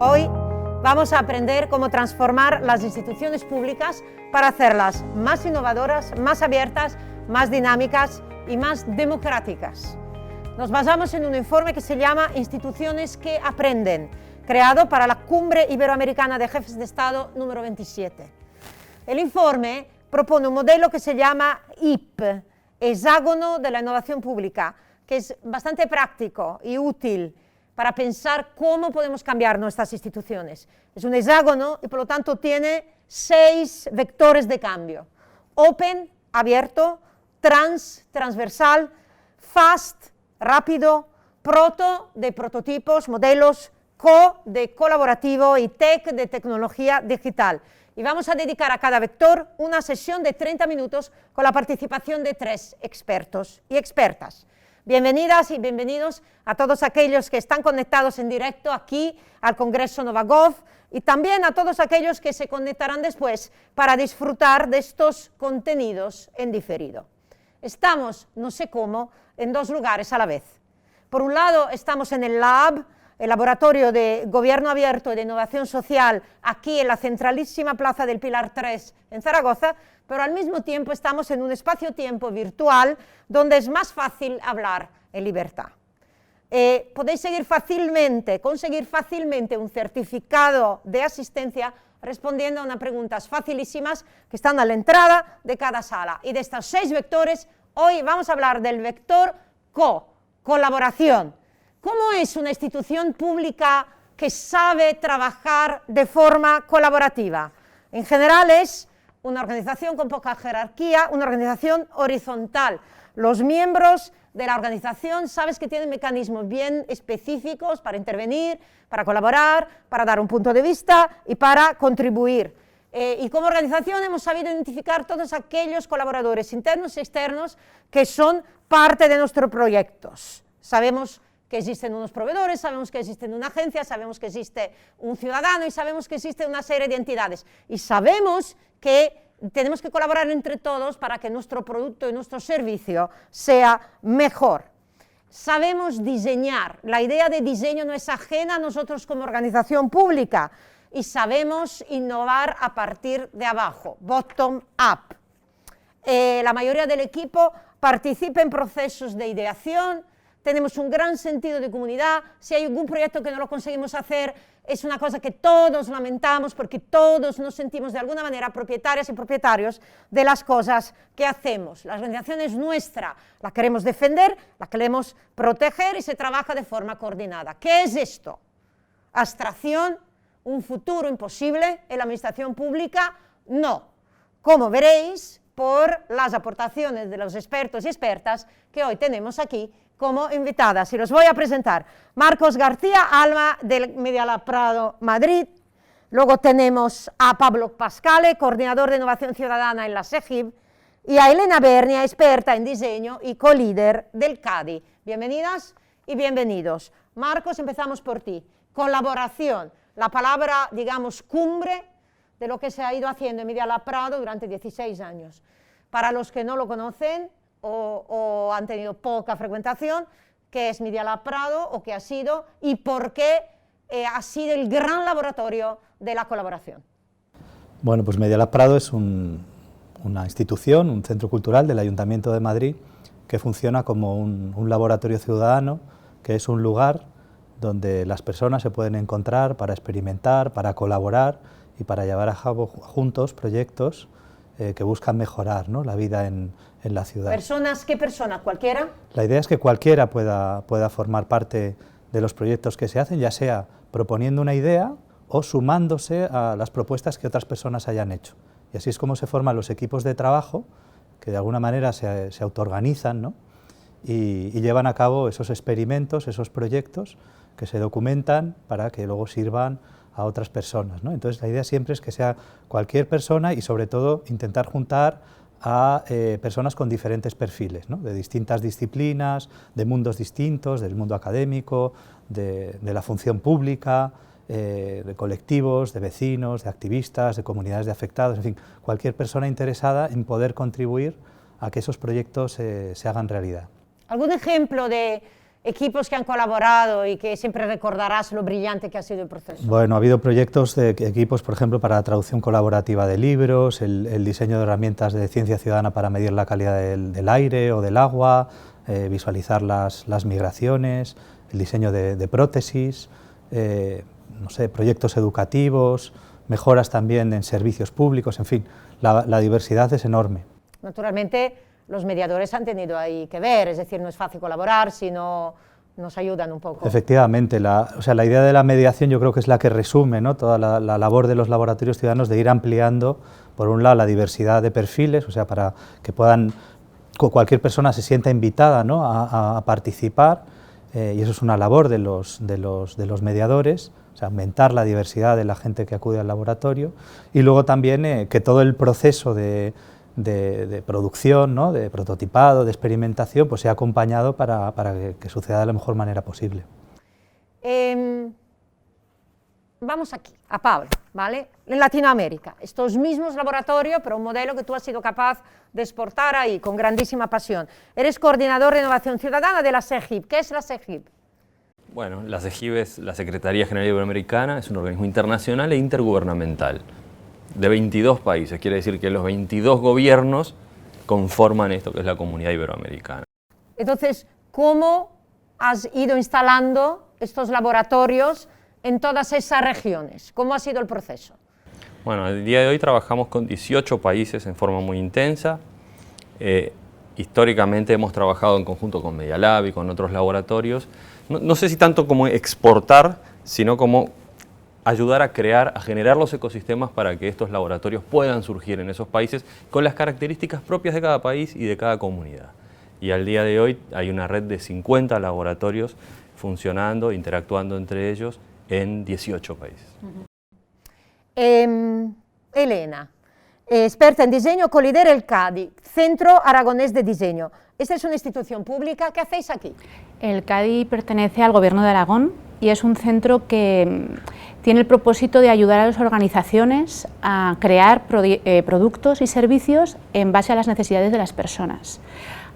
Hoy vamos a aprender cómo transformar las instituciones públicas para hacerlas más innovadoras, más abiertas, más dinámicas y más democráticas. Nos basamos en un informe que se llama Instituciones que aprenden, creado para la Cumbre Iberoamericana de Jefes de Estado número 27. El informe propone un modelo que se llama IP, Hexágono de la Innovación Pública, que es bastante práctico y útil para pensar cómo podemos cambiar nuestras instituciones. Es un hexágono y por lo tanto tiene 6 vectores de cambio: Open, abierto; transversal; fast, rápido; proto, de prototipos, modelos; co, de colaborativo; y tech, de tecnología digital. Y vamos a dedicar a cada vector una sesión de 30 minutos con la participación de 3 expertos y expertas. Bienvenidas y bienvenidos a todos aquellos que están conectados en directo aquí al Congreso Novagov y también a todos aquellos que se conectarán después para disfrutar de estos contenidos en diferido. Estamos, no sé cómo, en 2 lugares a la vez. Por un lado estamos en el Lab, el Laboratorio de Gobierno Abierto y de Innovación Social, aquí en la centralísima Plaza del Pilar 3 en Zaragoza, pero al mismo tiempo estamos en un espacio-tiempo virtual donde es más fácil hablar en libertad. Podéis conseguir fácilmente un certificado de asistencia respondiendo a unas preguntas facilísimas que están a la entrada de cada sala. Y de estos 6 vectores, hoy vamos a hablar del vector colaboración. ¿Cómo es una institución pública que sabe trabajar de forma colaborativa? En general es una organización con poca jerarquía, una organización horizontal. Los miembros de la organización sabes que tienen mecanismos bien específicos para intervenir, para colaborar, para dar un punto de vista y para contribuir. Y como organización hemos sabido identificar todos aquellos colaboradores internos y externos que son parte de nuestros proyectos. Sabemos que existen unos proveedores, sabemos que existe una agencia, sabemos que existe un ciudadano y sabemos que existe una serie de entidades. Y sabemos que tenemos que colaborar entre todos para que nuestro producto y nuestro servicio sea mejor. Sabemos diseñar, la idea de diseño no es ajena a nosotros como organización pública, y sabemos innovar a partir de abajo, bottom up. La mayoría del equipo participa en procesos de ideación. Tenemos un gran sentido de comunidad. Si hay algún proyecto que no lo conseguimos hacer, es una cosa que todos lamentamos porque todos nos sentimos de alguna manera propietarias y propietarios de las cosas que hacemos. La organización es nuestra, la queremos defender, la queremos proteger y se trabaja de forma coordinada. ¿Qué es esto? ¿Abstracción? ¿Un futuro imposible en la administración pública? No. Como veréis por las aportaciones de los expertos y expertas que hoy tenemos aquí como invitadas, y los voy a presentar. Marcos García Alma, del Medialab Prado, Madrid. Luego tenemos a Pablo Pascale, coordinador de Innovación Ciudadana en la SEGIB, y a Elena Bernia, experta en diseño y co-líder del CADI. Bienvenidas y bienvenidos. Marcos, empezamos por ti. Colaboración, la palabra, digamos, cumbre de lo que se ha ido haciendo en Medialab Prado durante 16 años. Para los que no lo conocen, o han tenido poca frecuentación, ¿qué es Medialab Prado o qué ha sido y por qué ha sido el gran laboratorio de la colaboración? Bueno, pues Medialab Prado es una institución, un centro cultural del Ayuntamiento de Madrid que funciona como un laboratorio ciudadano, que es un lugar donde las personas se pueden encontrar para experimentar, para colaborar y para llevar a cabo juntos proyectos que buscan mejorar, ¿no?, la vida en la ciudad. ¿Personas? ¿Qué persona? ¿Cualquiera? La idea es que cualquiera pueda formar parte de los proyectos que se hacen, ya sea proponiendo una idea o sumándose a las propuestas que otras personas hayan hecho. Y así es como se forman los equipos de trabajo, que de alguna manera se autoorganizan, ¿no?, y llevan a cabo esos experimentos, esos proyectos que se documentan para que luego sirvan a otras personas, ¿no? Entonces la idea siempre es que sea cualquier persona y sobre todo intentar juntar a personas con diferentes perfiles, ¿no?, de distintas disciplinas, de mundos distintos, del mundo académico, de la función pública, de colectivos, de vecinos, de activistas, de comunidades de afectados, en fin, cualquier persona interesada en poder contribuir a que esos proyectos se hagan realidad. ¿Algún ejemplo de equipos que han colaborado y que siempre recordarás lo brillante que ha sido el proceso? Bueno, ha habido proyectos de equipos, por ejemplo, para la traducción colaborativa de libros, el diseño de herramientas de ciencia ciudadana para medir la calidad del aire o del agua, visualizar las migraciones, el diseño de prótesis, no sé, proyectos educativos, mejoras también en servicios públicos, en fin, la diversidad es enorme. Naturalmente, los mediadores han tenido ahí que ver, es decir, no es fácil colaborar si no nos ayudan un poco. Efectivamente, la idea de la mediación yo creo que es la que resume, ¿no?, toda la labor de los laboratorios ciudadanos de ir ampliando, por un lado, la diversidad de perfiles, o sea, para que cualquier persona se sienta invitada, ¿no?, a participar, y eso es una labor de los mediadores, o sea, aumentar la diversidad de la gente que acude al laboratorio, y luego también que todo el proceso de producción, ¿no?, de prototipado, de experimentación, pues sea acompañado para que suceda de la mejor manera posible. Vamos aquí, a Pablo, ¿vale? En Latinoamérica, estos mismos laboratorios, pero un modelo que tú has sido capaz de exportar ahí con grandísima pasión. Eres coordinador de innovación ciudadana de la CEGIP. ¿Qué es la CEGIP? Bueno, la CEGIP es la Secretaría General Iberoamericana, es un organismo internacional e intergubernamental de 22 países, quiere decir que los 22 gobiernos conforman esto que es la Comunidad Iberoamericana. Entonces, ¿cómo has ido instalando estos laboratorios en todas esas regiones? ¿Cómo ha sido el proceso? Bueno, el día de hoy trabajamos con 18 países en forma muy intensa. Históricamente hemos trabajado en conjunto con Media Lab y con otros laboratorios. No sé si tanto como exportar, sino como ayudar a generar los ecosistemas para que estos laboratorios puedan surgir en esos países con las características propias de cada país y de cada comunidad. Y al día de hoy hay una red de 50 laboratorios funcionando, interactuando entre ellos en 18 países. Elena, experta en diseño, colidera el CADI, Centro Aragonés de Diseño. Esta es una institución pública. ¿Qué hacéis aquí? El CADI pertenece al Gobierno de Aragón y es un centro que tiene el propósito de ayudar a las organizaciones a crear productos y servicios en base a las necesidades de las personas.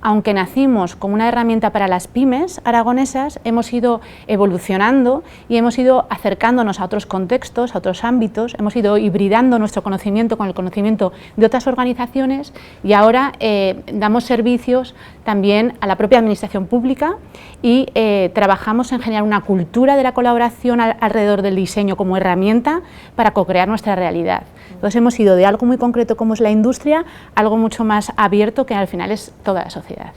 Aunque nacimos como una herramienta para las pymes aragonesas, hemos ido evolucionando y hemos ido acercándonos a otros contextos, a otros ámbitos, hemos ido hibridando nuestro conocimiento con el conocimiento de otras organizaciones y ahora damos servicios también a la propia administración pública y trabajamos en generar una cultura de la colaboración alrededor del diseño como herramienta para co-crear nuestra realidad. Entonces hemos ido de algo muy concreto como es la industria a algo mucho más abierto que al final es toda la sociedad.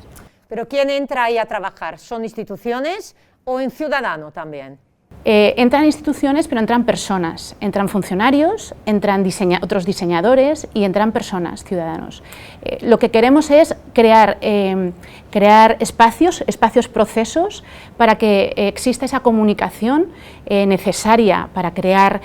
¿Pero quién entra ahí a trabajar? ¿Son instituciones o en ciudadano también? Entran instituciones, pero entran personas, entran funcionarios, entran otros diseñadores y entran personas, ciudadanos. Lo que queremos es crear espacios, procesos para que exista esa comunicación necesaria para crear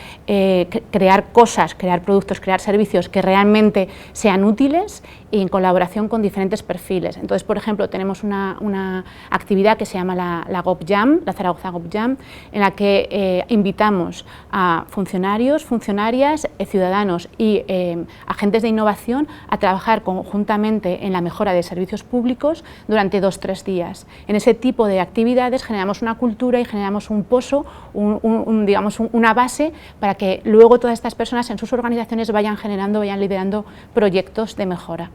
cosas, crear productos, crear servicios que realmente sean útiles y en colaboración con diferentes perfiles. Entonces, por ejemplo, tenemos una actividad que se llama la GovJam, la Zaragoza GovJam, en la que invitamos a funcionarios, funcionarias, ciudadanos y agentes de innovación a trabajar conjuntamente en la mejora de servicios públicos durante 2 o 3 días. En ese tipo de actividades generamos una cultura y generamos un pozo, digamos una base para que luego todas estas personas en sus organizaciones vayan liderando proyectos de mejora.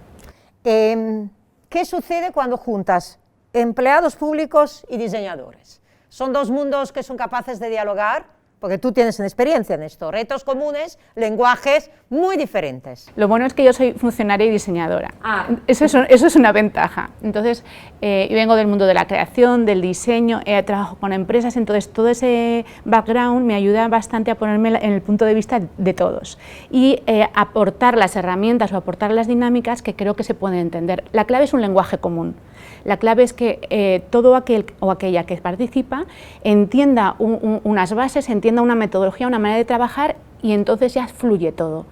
¿Qué sucede cuando juntas empleados públicos y diseñadores? ¿Son dos mundos que son capaces de dialogar? Porque tú tienes experiencia en esto, retos comunes, lenguajes muy diferentes. Lo bueno es que yo soy funcionaria y diseñadora, eso es una ventaja. Entonces, yo vengo del mundo de la creación, del diseño, trabajo con empresas, entonces todo ese background me ayuda bastante a ponerme en el punto de vista de todos y aportar las herramientas o aportar las dinámicas que creo que se pueden entender. La clave es un lenguaje común. La clave es que todo aquel o aquella que participa entienda unas bases, entienda una metodología, una manera de trabajar y entonces ya fluye todo.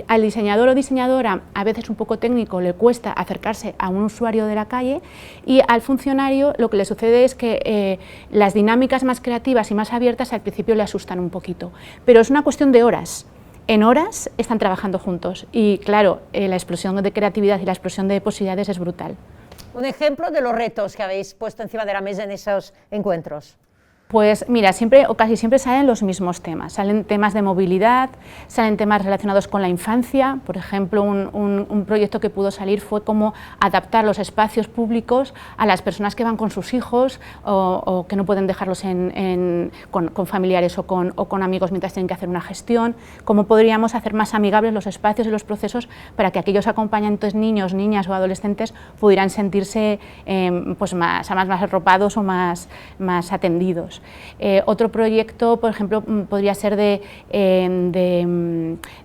Al diseñador o diseñadora, a veces un poco técnico, le cuesta acercarse a un usuario de la calle y al funcionario lo que le sucede es que las dinámicas más creativas y más abiertas al principio le asustan un poquito, pero es una cuestión de horas. En horas están trabajando juntos y claro, la explosión de creatividad y la explosión de posibilidades es brutal. un ejemplo de los retos que habéis puesto encima de la mesa en esos encuentros. Pues mira, siempre o casi siempre salen los mismos temas, salen temas de movilidad, salen temas relacionados con la infancia. Por ejemplo, un proyecto que pudo salir fue cómo adaptar los espacios públicos a las personas que van con sus hijos o que no pueden dejarlos con familiares o con amigos mientras tienen que hacer una gestión, cómo podríamos hacer más amigables los espacios y los procesos para que aquellos acompañantes, niños, niñas o adolescentes pudieran sentirse pues más arropados o más atendidos. Otro proyecto, por ejemplo, podría ser de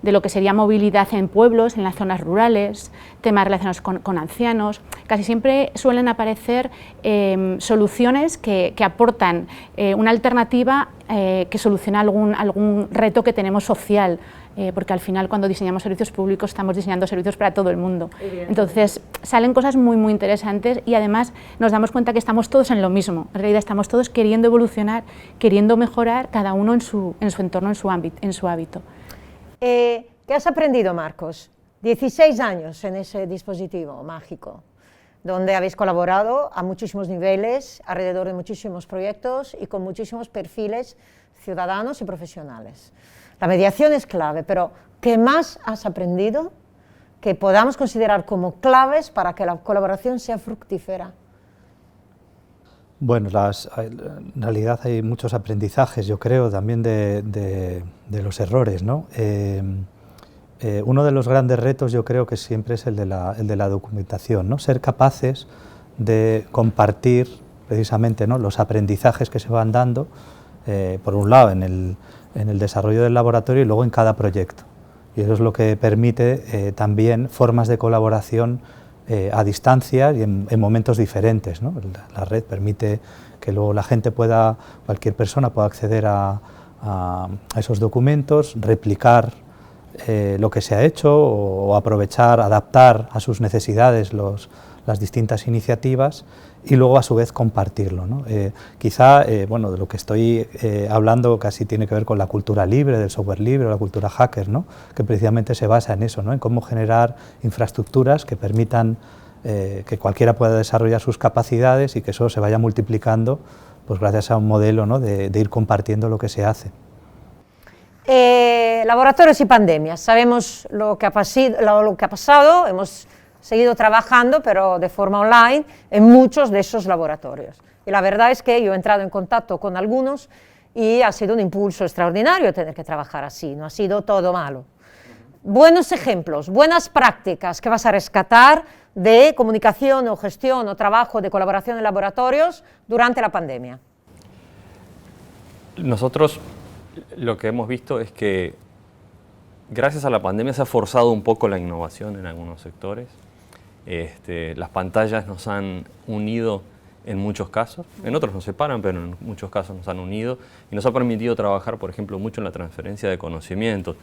lo que sería movilidad en pueblos, en las zonas rurales, temas relacionados con ancianos. Casi siempre suelen aparecer soluciones que aportan una alternativa que soluciona algún reto que tenemos social. Porque al final cuando diseñamos servicios públicos estamos diseñando servicios para todo el mundo. Entonces salen cosas muy interesantes y además nos damos cuenta que estamos todos en lo mismo. En realidad estamos todos queriendo evolucionar, queriendo mejorar, cada uno en su entorno, en su hábito. ¿Qué has aprendido, Marcos? 16 años en ese dispositivo mágico, donde habéis colaborado a muchísimos niveles, alrededor de muchísimos proyectos y con muchísimos perfiles ciudadanos y profesionales. La mediación es clave, pero ¿qué más has aprendido que podamos considerar como claves para que la colaboración sea fructífera? Bueno, en realidad hay muchos aprendizajes, yo creo, también de los errores, ¿no? Uno de los grandes retos yo creo que siempre es el de la documentación, ¿no? Ser capaces de compartir precisamente, ¿no?, los aprendizajes que se van dando, por un lado en el desarrollo del laboratorio y luego en cada proyecto. Y eso es lo que permite también formas de colaboración a distancia y en momentos diferentes, ¿no? La red permite que luego la gente cualquier persona pueda acceder a esos documentos, replicar lo que se ha hecho o aprovechar, adaptar a sus necesidades las distintas iniciativas y luego a su vez compartirlo, ¿no? Quizá, bueno, de lo que estoy hablando casi tiene que ver con la cultura libre, del software libre, la cultura hacker, ¿no?, que precisamente se basa en eso, ¿no?, en cómo generar infraestructuras que permitan que cualquiera pueda desarrollar sus capacidades y que eso se vaya multiplicando, pues gracias a un modelo, ¿no?, de ir compartiendo lo que se hace. Laboratorios y pandemias, sabemos lo que ha pasado, hemos seguido trabajando, pero de forma online, en muchos de esos laboratorios. Y la verdad es que yo he entrado en contacto con algunos y ha sido un impulso extraordinario tener que trabajar así, no ha sido todo malo. Buenos ejemplos, buenas prácticas que vas a rescatar de comunicación o gestión o trabajo de colaboración en laboratorios durante la pandemia. Nosotros lo que hemos visto es que gracias a la pandemia se ha forzado un poco la innovación en algunos sectores. Las pantallas nos han unido en muchos casos, en otros nos separan, pero en muchos casos nos han unido y nos ha permitido trabajar, por ejemplo, mucho en la transferencia de conocimientos.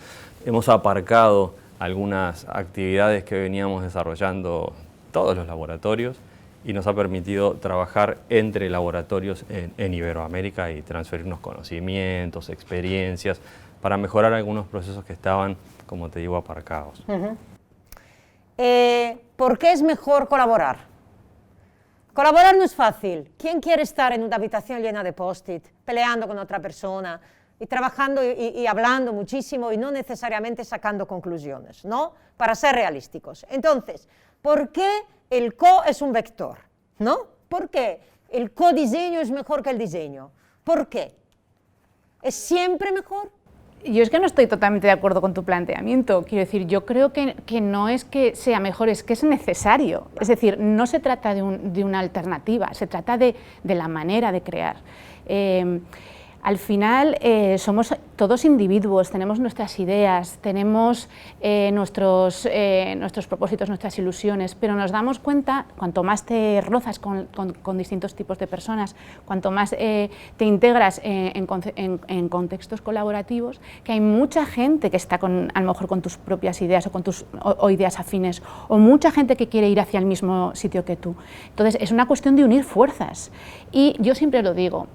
Hemos aparcado algunas actividades que veníamos desarrollando todos los laboratorios y nos ha permitido trabajar entre laboratorios en Iberoamérica y transferirnos conocimientos, experiencias, para mejorar algunos procesos que estaban, como te digo, aparcados. ¿Por qué es mejor colaborar? Colaborar no es fácil. ¿Quién quiere estar en una habitación llena de post-it, peleando con otra persona y trabajando y hablando muchísimo y no necesariamente sacando conclusiones, ¿no? Para ser realísticos. Entonces, ¿por qué el co es un vector? ¿No? ¿Por qué el codiseño es mejor que el diseño? ¿Por qué? ¿Es siempre mejor? Yo es que no estoy totalmente de acuerdo con tu planteamiento. Quiero decir, yo creo que no es que sea mejor, es que es necesario. Es decir, no se trata de una alternativa, se trata de la manera de crear. Al final somos todos individuos, tenemos nuestras ideas, tenemos nuestros propósitos, nuestras ilusiones, pero nos damos cuenta, cuanto más te rozas con distintos tipos de personas, cuanto más te integras en contextos colaborativos, que hay mucha gente que está a lo mejor con tus propias ideas o ideas afines, o mucha gente que quiere ir hacia el mismo sitio que tú. Entonces es una cuestión de unir fuerzas y yo siempre lo digo,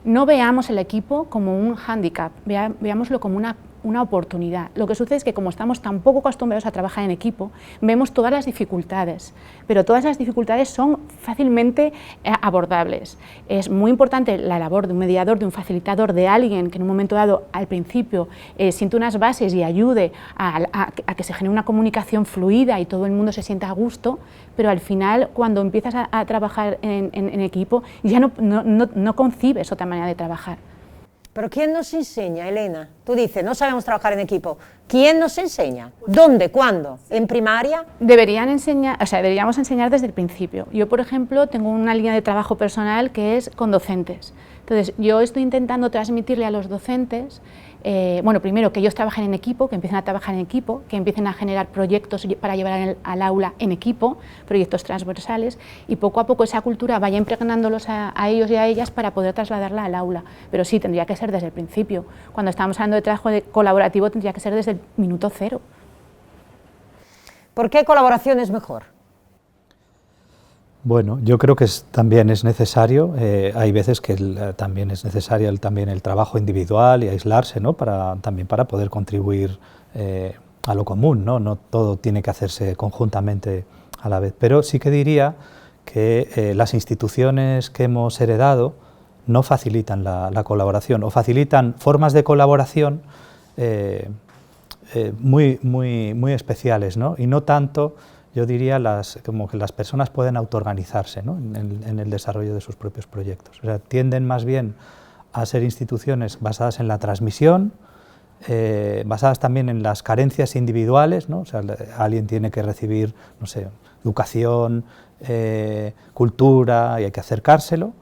no veamos el equipo como un hándicap, veámoslo como una una oportunidad. Lo que sucede es que como estamos tan poco acostumbrados a trabajar en equipo, vemos todas las dificultades, pero todas las dificultades son fácilmente abordables. Es muy importante la labor de un mediador, de un facilitador, de alguien que en un momento dado, al principio, siente unas bases y ayude a que se genere una comunicación fluida y todo el mundo se sienta a gusto, pero al final, cuando empiezas a trabajar en equipo, ya no concibes otra manera de trabajar. Pero ¿quién nos enseña, Elena? Tú dices, no sabemos trabajar en equipo. ¿Quién nos enseña? ¿Dónde? ¿Cuándo? ¿En primaria? Deberíamos enseñar desde el principio. Yo, por ejemplo, tengo una línea de trabajo personal que es con docentes. Entonces, yo estoy intentando transmitirle a los docentes, bueno, primero que ellos trabajen en equipo, que empiecen a trabajar en equipo, que empiecen a generar proyectos para llevar al aula en equipo, proyectos transversales, y poco a poco esa cultura vaya impregnándolos a ellos y a ellas para poder trasladarla al aula. Pero sí, tendría que ser desde el principio. Cuando estamos hablando de trabajo colaborativo, tendría que ser desde el minuto cero. ¿Por qué colaboración es mejor? Bueno, yo creo que también es necesario, hay veces que también es necesario también el trabajo individual y aislarse, ¿no? También para poder contribuir a lo común, ¿no? No todo tiene que hacerse conjuntamente a la vez, pero sí que diría que las instituciones que hemos heredado no facilitan la colaboración, o facilitan formas de colaboración muy especiales, ¿no? Y no tanto, yo diría, como que las personas pueden autoorganizarse, ¿no? en el desarrollo de sus propios proyectos. O sea, tienden más bien a ser instituciones basadas en la transmisión, basadas también en las carencias individuales, ¿no? O sea, alguien tiene que recibir, no sé, educación, cultura, y hay que acercárselo,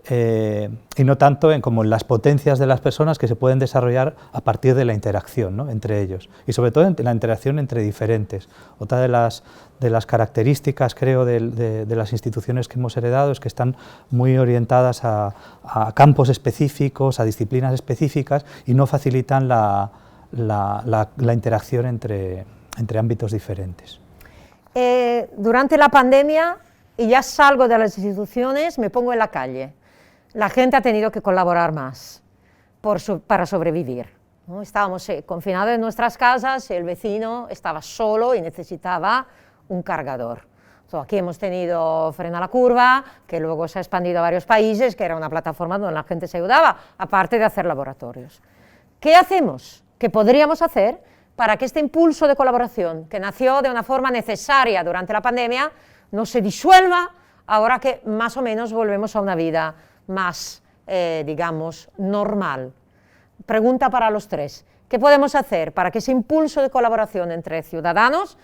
y no tanto como en las potencias de las personas que se pueden desarrollar a partir de la interacción, ¿no? entre ellos, y sobre todo en la interacción entre diferentes. Otra de las características, creo, de las instituciones que hemos heredado es que están muy orientadas a campos específicos, a disciplinas específicas, y no facilitan la interacción entre ámbitos diferentes. Durante la pandemia, y ya salgo de las instituciones, me pongo en la calle. La gente ha tenido que colaborar más para sobrevivir, ¿no? Estábamos confinados en nuestras casas, el vecino estaba solo y necesitaba un cargador. Aquí hemos tenido Frena la Curva, que luego se ha expandido a varios países, que era una plataforma donde la gente se ayudaba, aparte de hacer laboratorios. ¿Qué hacemos? ¿Qué podríamos hacer para que este impulso de colaboración, que nació de una forma necesaria durante la pandemia, no se disuelva ahora que más o menos volvemos a una vida más, digamos, normal? Pregunta para los tres. ¿Qué podemos hacer para que ese impulso de colaboración entre ciudadanos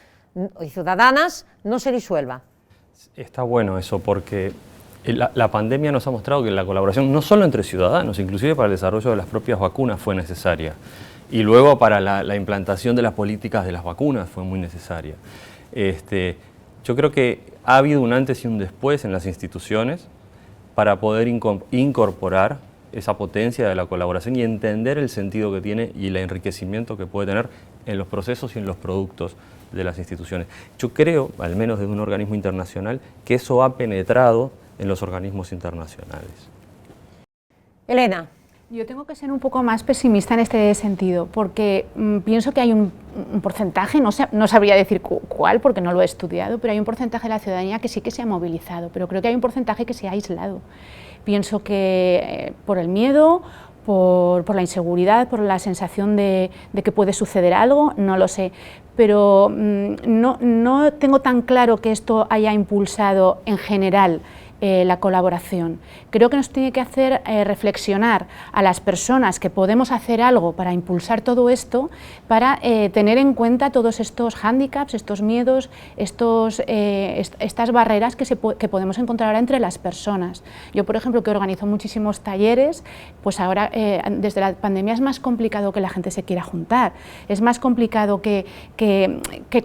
y ciudadanas no se disuelva? Está bueno eso, porque la pandemia nos ha mostrado que la colaboración, no solo entre ciudadanos, inclusive para el desarrollo de las propias vacunas fue necesaria. Y luego para la implantación de las políticas de las vacunas fue muy necesaria. Yo creo que ha habido un antes y un después en las instituciones para poder incorporar esa potencia de la colaboración y entender el sentido que tiene y el enriquecimiento que puede tener en los procesos y en los productos de las instituciones. Yo creo, al menos desde un organismo internacional, que eso ha penetrado en los organismos internacionales. Elena. Yo tengo que ser un poco más pesimista en este sentido, porque pienso que hay un porcentaje, no sabría decir cuál porque no lo he estudiado, pero hay un porcentaje de la ciudadanía que sí que se ha movilizado, pero creo que hay un porcentaje que se ha aislado. Pienso que por el miedo, por la inseguridad, por la sensación de que puede suceder algo, no lo sé, pero no tengo tan claro que esto haya impulsado en general la colaboración. Creo que nos tiene que hacer reflexionar a las personas que podemos hacer algo para impulsar todo esto, para tener en cuenta todos estos hándicaps, estos miedos, estas barreras que podemos encontrar ahora entre las personas. Yo, por ejemplo, que organizo muchísimos talleres, pues ahora desde la pandemia es más complicado que la gente se quiera juntar, es más complicado que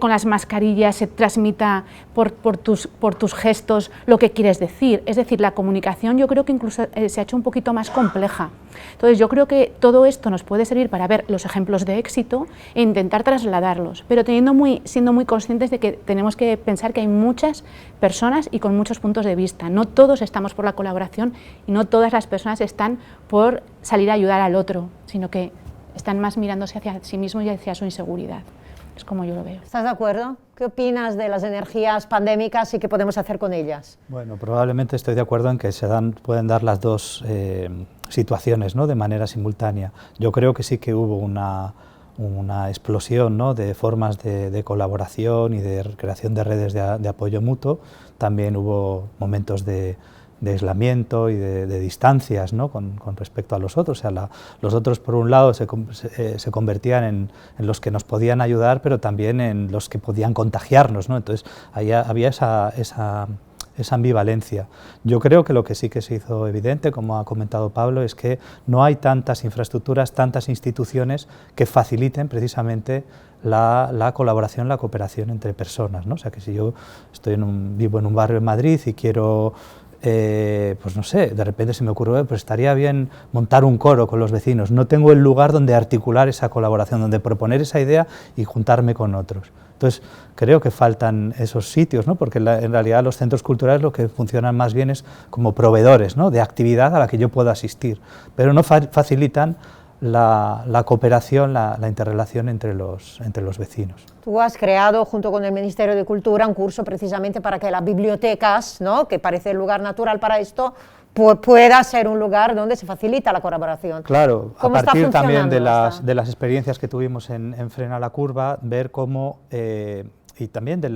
con las mascarillas se transmita por tus gestos lo que quieres decir. Es decir, la comunicación yo creo que incluso se ha hecho un poquito más compleja. Entonces yo creo que todo esto nos puede servir para ver los ejemplos de éxito e intentar trasladarlos, pero siendo muy conscientes de que tenemos que pensar que hay muchas personas y con muchos puntos de vista. No todos estamos por la colaboración y no todas las personas están por salir a ayudar al otro, sino que están más mirándose hacia sí mismos y hacia su inseguridad. Es como yo lo veo. ¿Estás de acuerdo? ¿Qué opinas de las energías pandémicas y qué podemos hacer con ellas? Bueno, probablemente estoy de acuerdo en que pueden dar las dos situaciones, ¿no?, de manera simultánea. Yo creo que sí que hubo una explosión, ¿no?, de formas de colaboración y de creación de redes de apoyo mutuo. También hubo momentos de aislamiento y de distancias, ¿no?, con respecto a los otros. O sea, los otros, por un lado, se convertían en los que nos podían ayudar, pero también en los que podían contagiarnos, ¿no? Entonces, había esa ambivalencia. Yo creo que lo que sí que se hizo evidente, como ha comentado Pablo, es que no hay tantas infraestructuras, tantas instituciones que faciliten precisamente la colaboración, la cooperación entre personas, ¿no? O sea, que si yo vivo en un barrio en Madrid y quiero, pues no sé, de repente se me ocurre, pues estaría bien montar un coro con los vecinos. No tengo el lugar donde articular esa colaboración, donde proponer esa idea y juntarme con otros. Entonces, creo que faltan esos sitios, ¿no?, porque en realidad los centros culturales lo que funcionan más bien es como proveedores, ¿no?, de actividad a la que yo puedo asistir, pero no facilitan la cooperación, la interrelación entre los vecinos. Tú has creado, junto con el Ministerio de Cultura, un curso precisamente para que las bibliotecas, ¿no?, que parece el lugar natural para esto, pueda ser un lugar donde se facilita la colaboración. Claro, a partir también de las las experiencias que tuvimos en Frena la Curva, ver cómo, y también de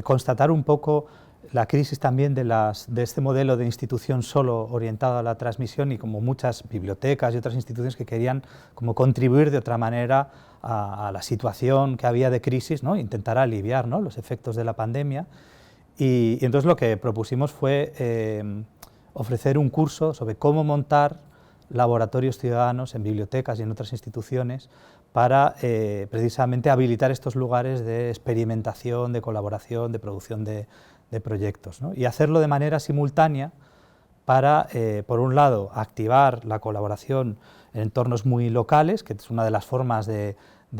constatar un poco la crisis también de este modelo de institución solo orientado a la transmisión, y como muchas bibliotecas y otras instituciones que querían como contribuir de otra manera a la situación que había de crisis, ¿no?, intentar aliviar, ¿no?, los efectos de la pandemia. Y entonces lo que propusimos fue ofrecer un curso sobre cómo montar laboratorios ciudadanos en bibliotecas y en otras instituciones para precisamente habilitar estos lugares de experimentación, de colaboración, de producción de proyectos, ¿no?, y hacerlo de manera simultánea para, por un lado, activar la colaboración en entornos muy locales, que es una de las formas de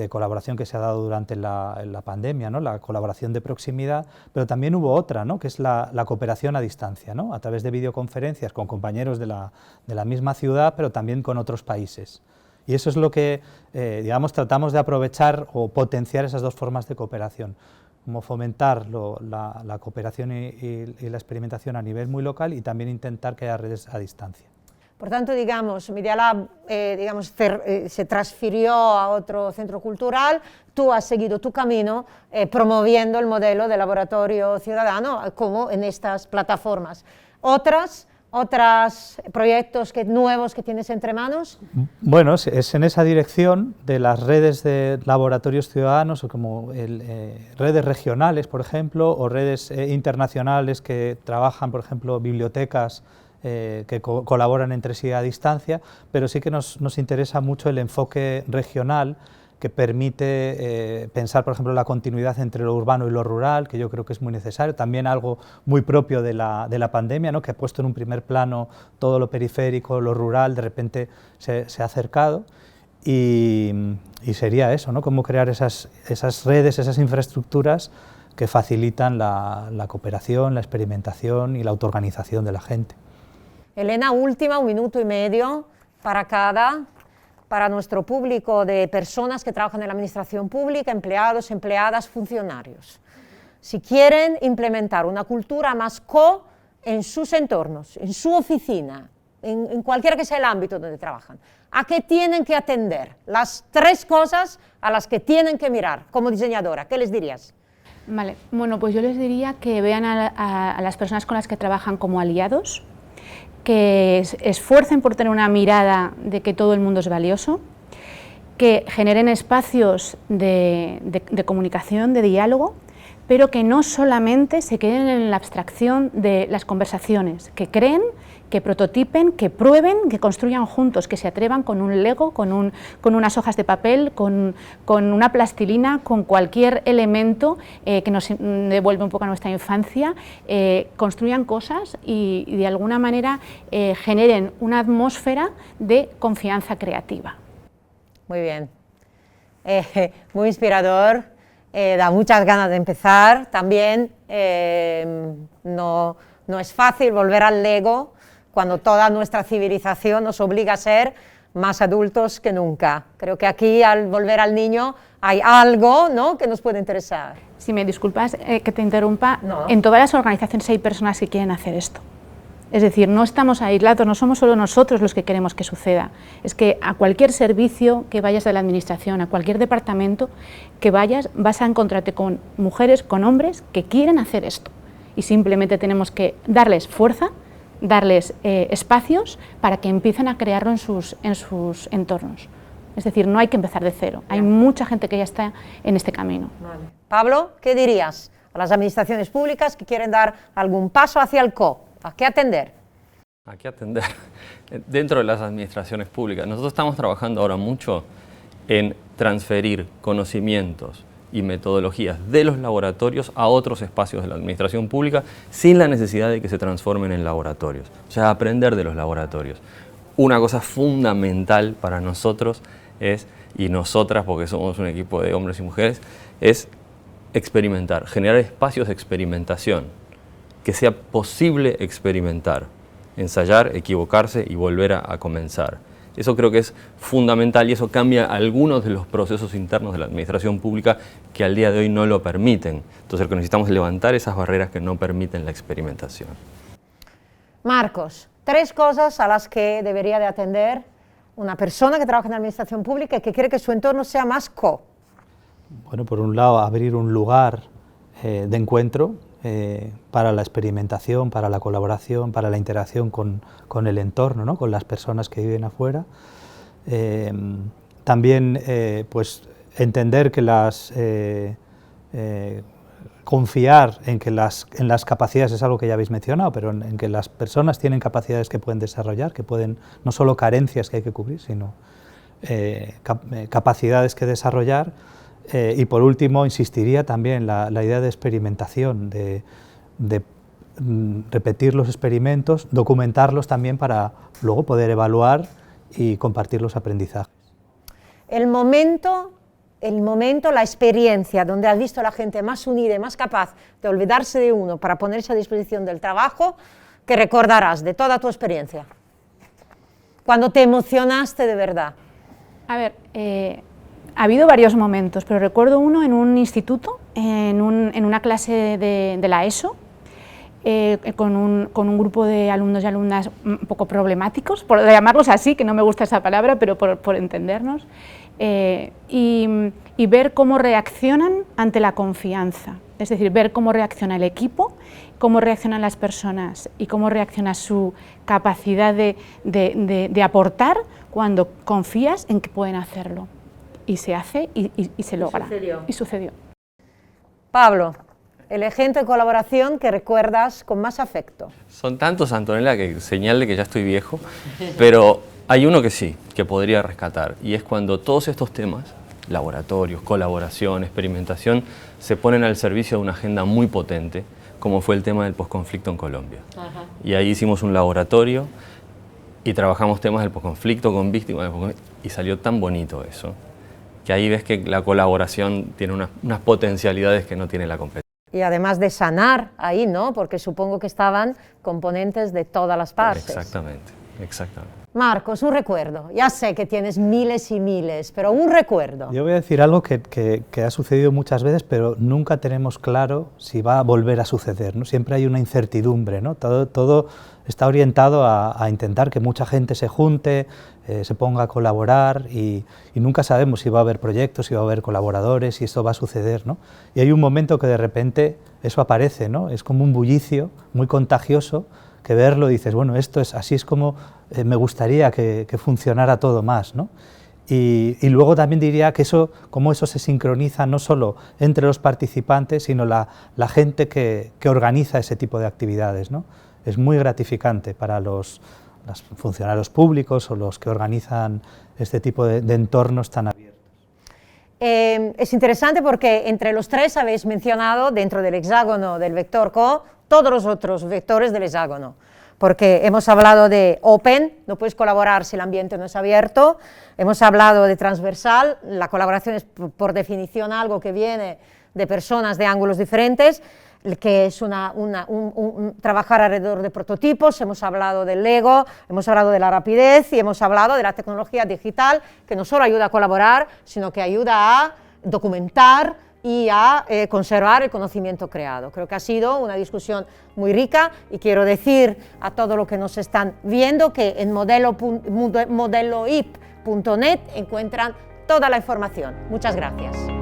colaboración que se ha dado durante la pandemia, ¿no?, la colaboración de proximidad, pero también hubo otra, ¿no?, que es la cooperación a distancia, ¿no?, a través de videoconferencias con compañeros de la misma ciudad, pero también con otros países. Y eso es lo que, digamos, tratamos de aprovechar o potenciar esas dos formas de cooperación, como fomentar la cooperación y la experimentación a nivel muy local, y también intentar que haya redes a distancia. Por tanto, digamos, Media Lab se transfirió a otro centro cultural, tú has seguido tu camino promoviendo el modelo de laboratorio ciudadano como en estas plataformas. ¿Otros proyectos nuevos que tienes entre manos? Bueno, es en esa dirección de las redes de laboratorios ciudadanos, o como redes regionales, por ejemplo, o redes internacionales que trabajan, por ejemplo, bibliotecas que colaboran entre sí a distancia, pero sí que nos interesa mucho el enfoque regional, que permite pensar, por ejemplo, la continuidad entre lo urbano y lo rural, que yo creo que es muy necesario, también algo muy propio de la pandemia, ¿no?, que ha puesto en un primer plano todo lo periférico, lo rural, de repente se ha acercado, y sería eso, ¿no?, cómo crear esas redes, esas infraestructuras que facilitan la cooperación, la experimentación y la autoorganización de la gente. Elena, última, 1 minuto y medio para nuestro público de personas que trabajan en la administración pública, empleados, empleadas, funcionarios. Si quieren implementar una cultura más en sus entornos, en su oficina, en cualquiera que sea el ámbito donde trabajan, ¿a qué tienen que atender? Las 3 cosas a las que tienen que mirar como diseñadora, ¿qué les dirías? Vale, bueno, pues yo les diría que vean a las personas con las que trabajan como aliados, que esfuercen por tener una mirada de que todo el mundo es valioso, que generen espacios de comunicación, de diálogo, pero que no solamente se queden en la abstracción de las conversaciones, que creen, que prototipen, que prueben, que construyan juntos, que se atrevan con un Lego, con unas hojas de papel, con una plastilina, con cualquier elemento que nos devuelve un poco a nuestra infancia, construyan cosas y de alguna manera generen una atmósfera de confianza creativa. Muy bien, muy inspirador, da muchas ganas de empezar. También no es fácil volver al Lego cuando toda nuestra civilización nos obliga a ser más adultos que nunca. Creo que aquí, al volver al niño, hay algo, ¿no?, que nos puede interesar. Si me disculpas que te interrumpa, No. En todas las organizaciones hay personas que quieren hacer esto. Es decir, no estamos aislados, no somos solo nosotros los que queremos que suceda. Es que a cualquier servicio que vayas de la administración, a cualquier departamento que vayas, vas a encontrarte con mujeres, con hombres que quieren hacer esto. Y simplemente tenemos que darles fuerza, darles espacios para que empiecen a crearlo en sus entornos. Es decir, no hay que empezar de cero. Hay mucha gente que ya está en este camino. Vale. Pablo, ¿qué dirías a las administraciones públicas que quieren dar algún paso hacia el CO? ¿A qué atender? ¿A qué atender? Dentro de las administraciones públicas, nosotros estamos trabajando ahora mucho en transferir conocimientos y metodologías de los laboratorios a otros espacios de la administración pública sin la necesidad de que se transformen en laboratorios. O sea, aprender de los laboratorios. Una cosa fundamental para nosotros es, y nosotras, porque somos un equipo de hombres y mujeres, es experimentar, generar espacios de experimentación, que sea posible experimentar, ensayar, equivocarse y volver a comenzar. Eso creo que es fundamental y eso cambia algunos de los procesos internos de la administración pública que al día de hoy no lo permiten. Entonces lo que necesitamos es levantar esas barreras que no permiten la experimentación. Marcos, 3 cosas a las que debería de atender una persona que trabaja en la administración pública y que quiere que su entorno sea más CO. Bueno, por un lado, abrir un lugar de encuentro para la experimentación, para la colaboración, para la interacción con el entorno, ¿no?, con las personas que viven afuera. También pues, entender que confiar en que las capacidades, es algo que ya habéis mencionado, pero en que las personas tienen capacidades que pueden desarrollar, que pueden, no solo carencias que hay que cubrir, sino capacidades que desarrollar. Y por último, insistiría también la idea de experimentación, de repetir los experimentos, documentarlos también para luego poder evaluar y compartir los aprendizajes. El momento, la experiencia donde has visto a la gente más unida y más capaz de olvidarse de uno para ponerse a disposición del trabajo, que recordarás de toda tu experiencia. Cuando te emocionaste de verdad. A ver, ha habido varios momentos, pero recuerdo uno en un instituto, en una clase de la ESO, con un grupo de alumnos y alumnas un poco problemáticos, por llamarlos así, que no me gusta esa palabra, pero por entendernos, y ver cómo reaccionan ante la confianza, es decir, ver cómo reacciona el equipo, cómo reaccionan las personas y cómo reacciona su capacidad de aportar cuando confías en que pueden hacerlo. Y se hace y se logra. Y sucedió. Pablo, el ejemplo de colaboración que recuerdas con más afecto. Son tantos, Antonella, que señal de que ya estoy viejo, pero hay uno que sí, que podría rescatar, y es cuando todos estos temas, laboratorios, colaboración, experimentación, se ponen al servicio de una agenda muy potente, como fue el tema del posconflicto en Colombia. Ajá. Y ahí hicimos un laboratorio y trabajamos temas del posconflicto con víctimas, y salió tan bonito eso, que ahí ves que la colaboración tiene unas potencialidades que no tiene la competencia. Y además de sanar ahí, ¿no? Porque supongo que estaban componentes de todas las partes. Exactamente, exactamente. Marcos, un recuerdo. Ya sé que tienes miles y miles, pero un recuerdo. Yo voy a decir algo que ha sucedido muchas veces, pero nunca tenemos claro si va a volver a suceder, ¿no? Siempre hay una incertidumbre, ¿no? Todo está orientado a intentar que mucha gente se junte, se ponga a colaborar y nunca sabemos si va a haber proyectos, si va a haber colaboradores, si esto va a suceder, ¿no? Y hay un momento que de repente eso aparece, ¿no? Es como un bullicio muy contagioso, que verlo y dices, bueno, así es como me gustaría que funcionara todo más, ¿no? Y luego también diría que cómo eso se sincroniza no solo entre los participantes, sino la gente que organiza ese tipo de actividades, ¿no? Es muy gratificante para los funcionarios públicos o los que organizan este tipo de entornos tan abiertos. Es interesante porque entre los 3 habéis mencionado, dentro del hexágono del vector CO, todos los otros vectores del hexágono, porque hemos hablado de open, no puedes colaborar si el ambiente no es abierto, hemos hablado de transversal, la colaboración es por definición algo que viene de personas de ángulos diferentes, que es trabajar alrededor de prototipos, hemos hablado del Lego, hemos hablado de la rapidez y hemos hablado de la tecnología digital, que no solo ayuda a colaborar, sino que ayuda a documentar y a conservar el conocimiento creado. Creo que ha sido una discusión muy rica y quiero decir a todos los que nos están viendo que en modeloip.net encuentran toda la información. Muchas gracias.